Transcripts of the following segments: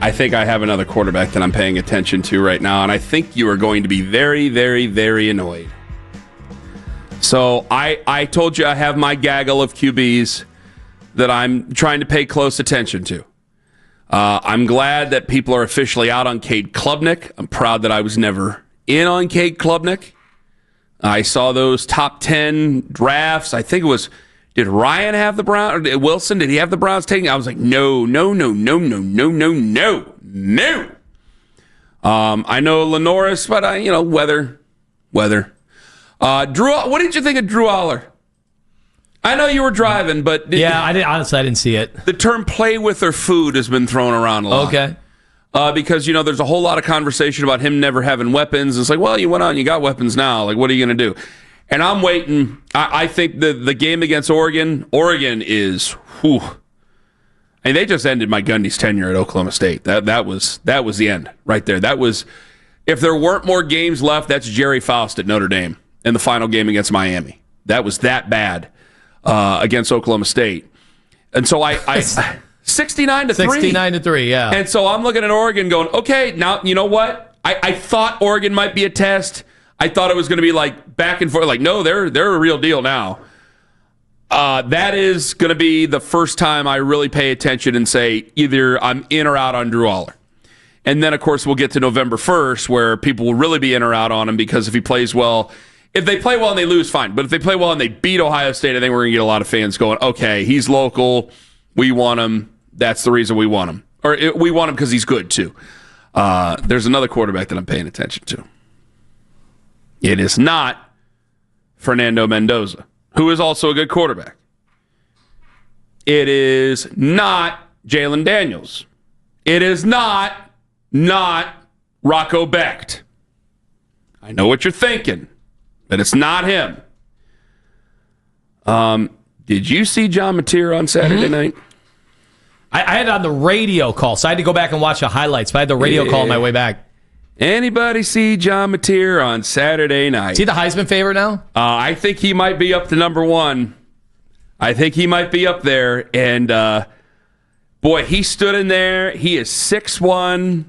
I think I have another quarterback that I'm paying attention to right now, and I think you are going to be very, very, very annoyed. So I told you I have my gaggle of QBs that I'm trying to pay close attention to. I'm glad that people are officially out on Cade Klubnik. I'm proud that I was never in on Cade Klubnik. I saw those top 10 drafts. I think it was, did Ryan have the Browns? Wilson, did he have the Browns taking? I was like, no. I know Lenoris, but weather. Drew, what did you think of Drew Aller? I know you were driving, but I didn't see it. The term "play with or food" has been thrown around a lot. Okay. Because there's a whole lot of conversation about him never having weapons. It's like, well, you went out and you got weapons now. Like, what are you going to do? And I'm waiting. I think the game against Oregon is, whew. I mean, they just ended Mike Gundy's tenure at Oklahoma State. That was the end right there. That was, if there weren't more games left, that's Jerry Faust at Notre Dame in the final game against Miami. That was that bad. Against Oklahoma State. And so I 69-3. 69-3, yeah. And so I'm looking at Oregon going, okay, now you know what? I thought Oregon might be a test. I thought it was going to be like back and forth. Like, no, they're a real deal now. That is going to be the first time I really pay attention and say either I'm in or out on Drew Aller. And then, of course, we'll get to November 1st where people will really be in or out on him because if he plays well, if they play well and they lose, fine. But if they play well and they beat Ohio State, I think we're going to get a lot of fans going, okay, he's local. We want him. That's the reason we want him. Or we want him because he's good, too. There's another quarterback that I'm paying attention to. It is not Fernando Mendoza, who is also a good quarterback. It is not Jalen Daniels. It is not Rocco Becht. I know what you're thinking. But it's not him. Did you see John Mateer on Saturday night? I had it on the radio call, so I had to go back and watch the highlights. But I had the radio call on my way back. Anybody see John Mateer on Saturday night? Is he the Heisman favorite now? I think he might be up to number one. I think he might be up there. And, boy, he stood in there. He is 6'1",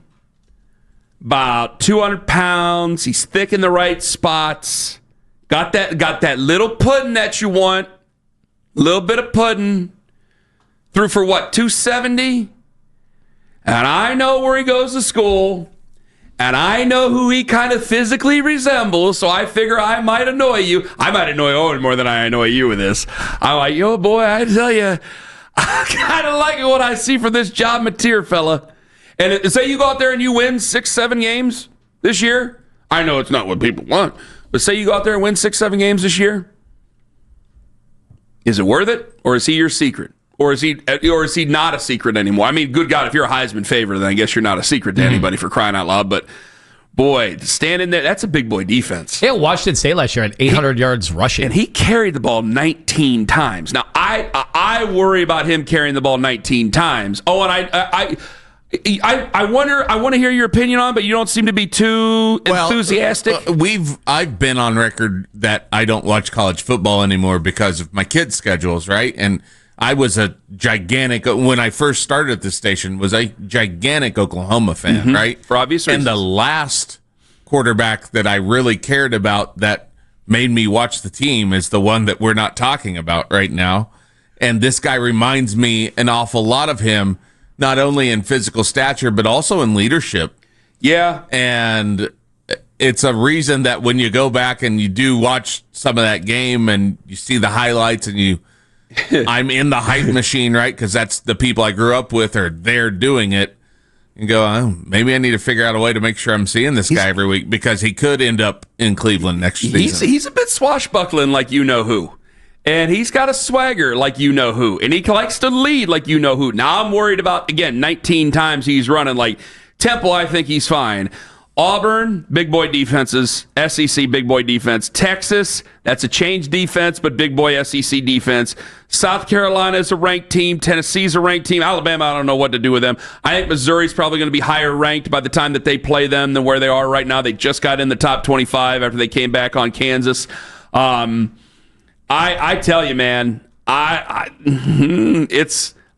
about 200 pounds. He's thick in the right spots. Got that little pudding that you want. Little bit of pudding. Threw for what, 270? And I know where he goes to school. And I know who he kind of physically resembles, so I figure I might annoy you. I might annoy Owen more than I annoy you with this. I'm like, yo, boy, I tell you, I kind of like it what I see from this John Mateer fella. And say you go out there and you win 6-7 games this year. I know it's not what people want. But say you go out there and win 6-7 games this year, is it worth it, or is he your secret, or is he not a secret anymore? I mean, good God, if you're a Heisman favorite, then I guess you're not a secret to anybody for crying out loud. But boy, standing there, that's a big boy defense. Yeah, Washington State last year had 800 yards rushing, and he carried the ball 19 times. Now I worry about him carrying the ball 19 times. Oh, and I want to hear your opinion on it, but you don't seem to be too enthusiastic. I've been on record that I don't watch college football anymore because of my kids' schedules, right? And I was a gigantic, when I first started at this station, was a gigantic Oklahoma fan, right? For obvious reasons. And the last quarterback that I really cared about that made me watch the team is the one that we're not talking about right now. And this guy reminds me an awful lot of him, not only in physical stature, but also in leadership. Yeah. And it's a reason that when you go back and you do watch some of that game and you see the highlights and I'm in the hype machine, right? Because that's the people I grew up with are there doing it. And go, oh, maybe I need to figure out a way to make sure I'm seeing this guy every week because he could end up in Cleveland next season. He's a bit swashbuckling like you know who. And he's got a swagger like you know who. And he likes to lead like you know who. Now I'm worried about, again, 19 times he's running. Like Temple, I think he's fine. Auburn, big boy defenses. SEC, big boy defense. Texas, that's a changed defense, but big boy SEC defense. South Carolina is a ranked team. Tennessee's a ranked team. Alabama, I don't know what to do with them. I think Missouri's probably going to be higher ranked by the time that they play them than where they are right now. They just got in the top 25 after they came back on Kansas. I tell you, man,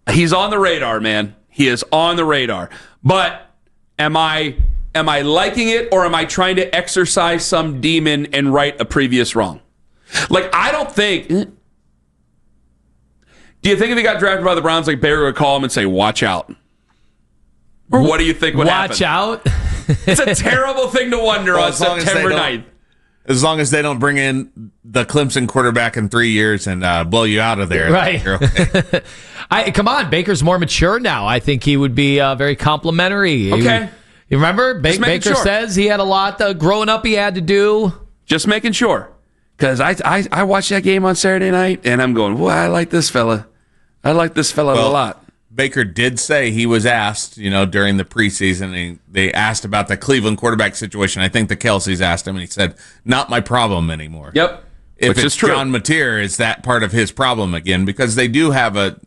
he's on the radar, man. He is on the radar. But am I liking it, or am I trying to exercise some demon and right a previous wrong? Like, I don't think... Do you think if he got drafted by the Browns, like Baker would call him and say, watch out? Or what do you think would happen? Watch out? It's a terrible thing to wonder on September 9th. As long as they don't bring in the Clemson quarterback in 3 years and blow you out of there. Right. You're okay. Come on, Baker's more mature now. I think he would be very complimentary. Okay. You remember? Baker says he had a lot growing up he had to do. Just making sure. Because I watched that game on Saturday night, and I'm going, well, I like this fella. I like this fella a lot. Baker did say he was asked, during the preseason, they asked about the Cleveland quarterback situation. I think the Kelseys asked him, and he said, not my problem anymore. Yep. If Which it's is true. John Mateer, is that part of his problem again? Because they do have a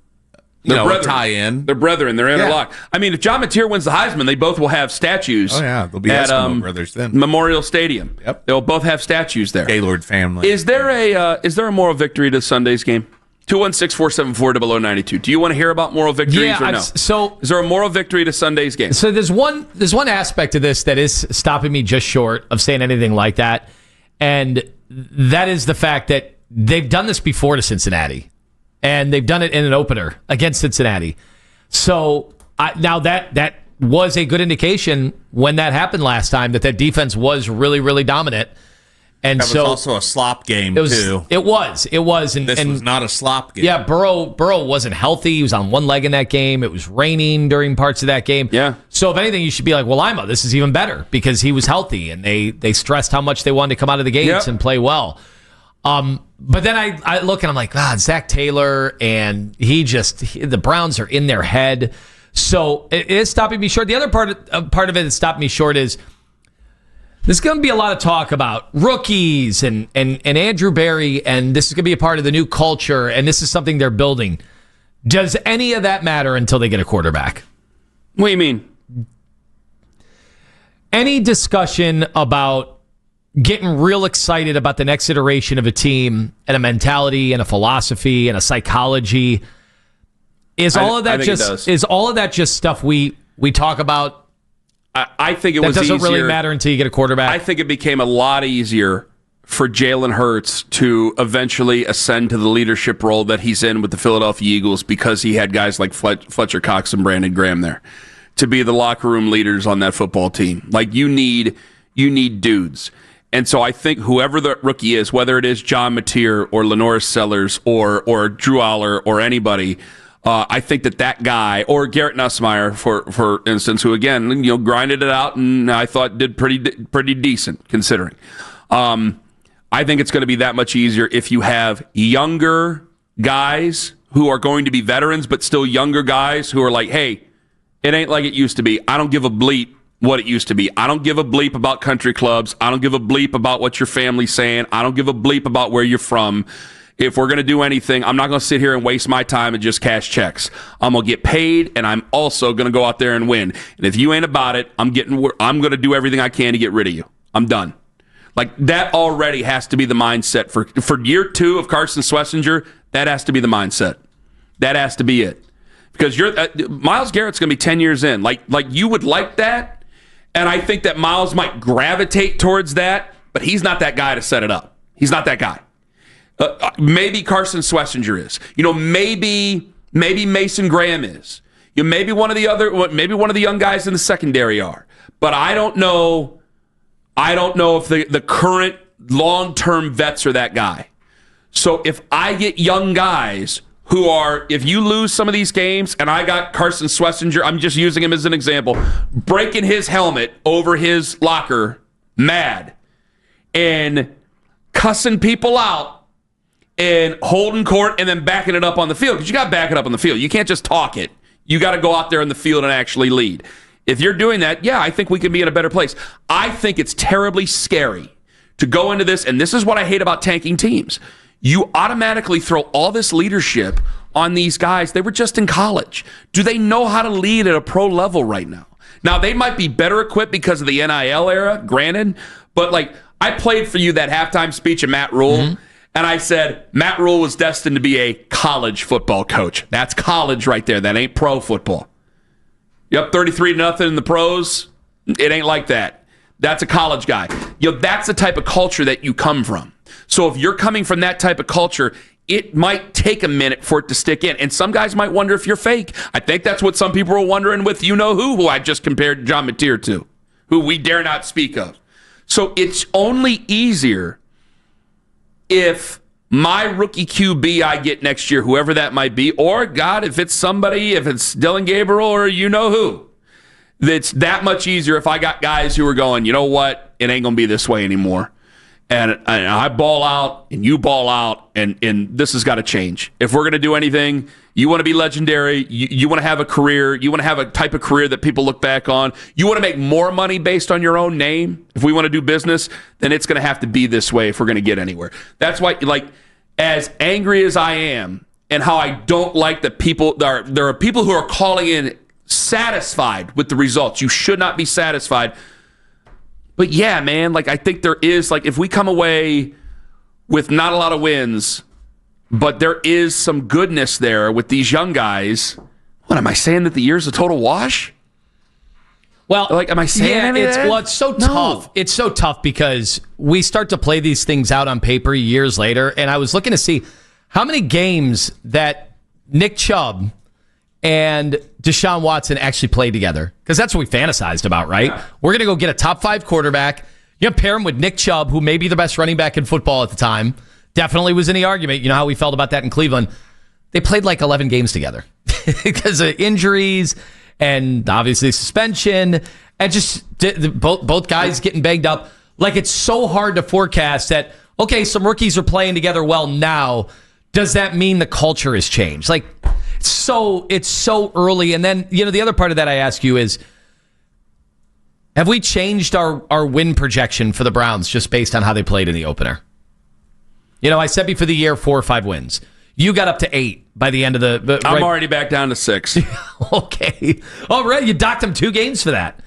tie-in. They're brethren. They're interlocked. I mean, if John Mateer wins the Heisman, they both will have statues. Oh, yeah. They'll be at Eskimo brothers then. Memorial Stadium. Yep. They'll both have statues there. Gaylord family. Is there a moral victory to Sunday's game? 216-474-0092. Do you want to hear about moral victories or no? So is there a moral victory to Sunday's game? So there's one aspect of this that is stopping me just short of saying anything like that, and that is the fact that they've done this before to Cincinnati, and they've done it in an opener against Cincinnati. So now that was a good indication when that happened last time that defense was really, really dominant. And that was also a slop game, too. It was. And this was not a slop game. Yeah, Burrow wasn't healthy. He was on one leg in that game. It was raining during parts of that game. Yeah. So if anything, you should be like, well, Lima, this is even better because he was healthy, and they stressed how much they wanted to come out of the gates and play well. But then I look and I'm like, Zach Taylor, and the Browns are in their head. So it is stopping me short. The other part of it that stopped me short is there's going to be a lot of talk about rookies and Andrew Berry, and this is going to be a part of the new culture, and this is something they're building. Does any of that matter until they get a quarterback? What do you mean? Any discussion about getting real excited about the next iteration of a team and a mentality and a philosophy and a psychology, is all of that just stuff we talk about? I think it was easier. That doesn't really matter until you get a quarterback. I think it became a lot easier for Jalen Hurts to eventually ascend to the leadership role that he's in with the Philadelphia Eagles because he had guys like Fletcher Cox and Brandon Graham there to be the locker room leaders on that football team. Like, you need dudes. And so I think whoever the rookie is, whether it is John Mateer or Lenoris Sellers or Drew Aller or anybody, I think that guy, or Garrett Nussmeier, for instance, who again grinded it out and I thought did pretty decent considering. I think it's going to be that much easier if you have younger guys who are going to be veterans, but still younger guys who are like, hey, it ain't like it used to be. I don't give a bleep what it used to be. I don't give a bleep about country clubs. I don't give a bleep about what your family's saying. I don't give a bleep about where you're from. If we're going to do anything, I'm not going to sit here and waste my time and just cash checks. I'm going to get paid, and I'm also going to go out there and win. And if you ain't about it, I'm going to do everything I can to get rid of you. I'm done. Like, that already has to be the mindset for year 2 of Carson Schlesinger. That has to be the mindset. That has to be it. Because Myles Garrett's going to be 10 years in. Like you would like that, and I think that Myles might gravitate towards that, but he's not that guy to set it up. He's not that guy. Maybe Carson Schlesinger is. Maybe Mason Graham is. Maybe one of the young guys in the secondary are. But I don't know. I don't know if the current long-term vets are that guy. So if I get young guys who are, if you lose some of these games, and I got Carson Schlesinger, I'm just using him as an example, breaking his helmet over his locker, mad, and cussing people out, and holding court and then backing it up on the field, because you got to back it up on the field. You can't just talk it. You got to go out there in the field and actually lead. If you're doing that, yeah, I think we can be in a better place. I think it's terribly scary to go into this, and this is what I hate about tanking teams. You automatically throw all this leadership on these guys. They were just in college. Do they know how to lead at a pro level right now? Now, they might be better equipped because of the NIL era, granted, but like, I played for you that halftime speech of Matt Rule, and I said, Matt Rule was destined to be a college football coach. That's college right there. That ain't pro football. Yep, 33-0 in the pros. It ain't like that. That's a college guy. That's the type of culture that you come from. So if you're coming from that type of culture, it might take a minute for it to stick in. And some guys might wonder if you're fake. I think that's what some people are wondering with who I just compared John Mateer to, who we dare not speak of. So it's only easier if my rookie QB I get next year, whoever that might be, or God, if it's Dylan Gabriel or who, it's that much easier if I got guys who are going, you know what, it ain't going to be this way anymore. And I ball out and you ball out, and this has got to change. If we're going to do anything, you want to be legendary, you want to have a career, you want to have a type of career that people look back on, you want to make more money based on your own name, if we want to do business, then it's going to have to be this way if we're going to get anywhere. That's why, as angry as I am and how I don't like that there are people who are calling in satisfied with the results. You should not be satisfied. But yeah, man, I think there is, if we come away with not a lot of wins, but there is some goodness there with these young guys. What, am I saying that the year's a total wash? Well, am I saying any of that? Well, it's so tough. It's so tough because we start to play these things out on paper years later, and I was looking to see how many games that Nick Chubb and Deshaun Watson actually played together, because that's what we fantasized about, right? Yeah. We're going to go get a top 5 quarterback. You know, pair him with Nick Chubb, who may be the best running back in football at the time. Definitely was in the argument. You know how we felt about that in Cleveland. They played 11 games together because of injuries and obviously suspension, and just both guys getting banged up. It's so hard to forecast that, okay, some rookies are playing together well now. Does that mean the culture has changed? It's so early. And then, the other part of that I ask you is, have we changed our win projection for the Browns just based on how they played in the opener? I said before the year 4 or 5 wins. You got up to 8 by the end of the I'm already back down to 6. Okay. All right. You docked them 2 games for that.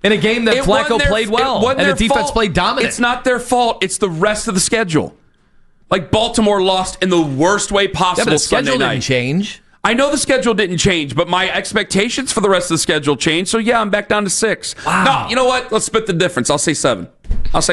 In a game that Flacco played well and the defense played dominant. It's not their fault. It's the rest of the schedule. Baltimore lost in the worst way possible. Yeah, but the schedule Sunday night. Didn't change. I know the schedule didn't change, but my expectations for the rest of the schedule changed. So, yeah, I'm back down to 6. Wow. No, you know what? Let's split the difference. I'll say 7. But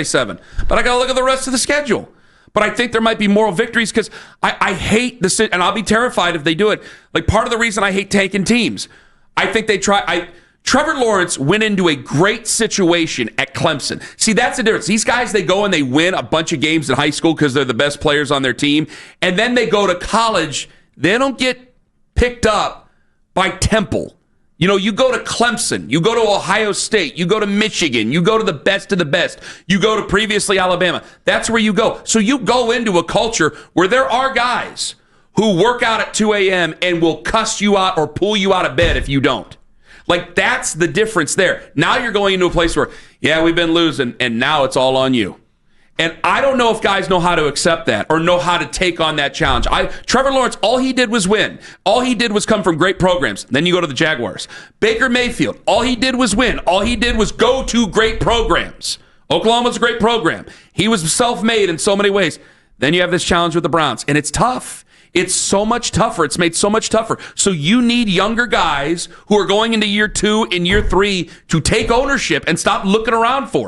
I got to look at the rest of the schedule. But I think there might be moral victories because I hate the, and I'll be terrified if they do it. Part of the reason I hate tanking teams, I think they try. Trevor Lawrence went into a great situation at Clemson. See, that's the difference. These guys, they go and they win a bunch of games in high school because they're the best players on their team. And then they go to college. They don't get picked up by Temple. You go to Clemson, you go to Ohio State, you go to Michigan, you go to the best of the best, you go to previously Alabama. That's where you go. So you go into a culture where there are guys who work out at 2 a.m. and will cuss you out or pull you out of bed if you don't. That's the difference there. Now you're going into a place where, yeah, we've been losing, and now it's all on you. And I don't know if guys know how to accept that or know how to take on that challenge. Trevor Lawrence, all he did was win. All he did was come from great programs. Then you go to the Jaguars. Baker Mayfield, all he did was win. All he did was go to great programs. Oklahoma's a great program. He was self-made in so many ways. Then you have this challenge with the Browns, and it's tough. It's so much tougher. It's made so much tougher. So you need younger guys who are going into year 2 and year 3 to take ownership and stop looking around for it.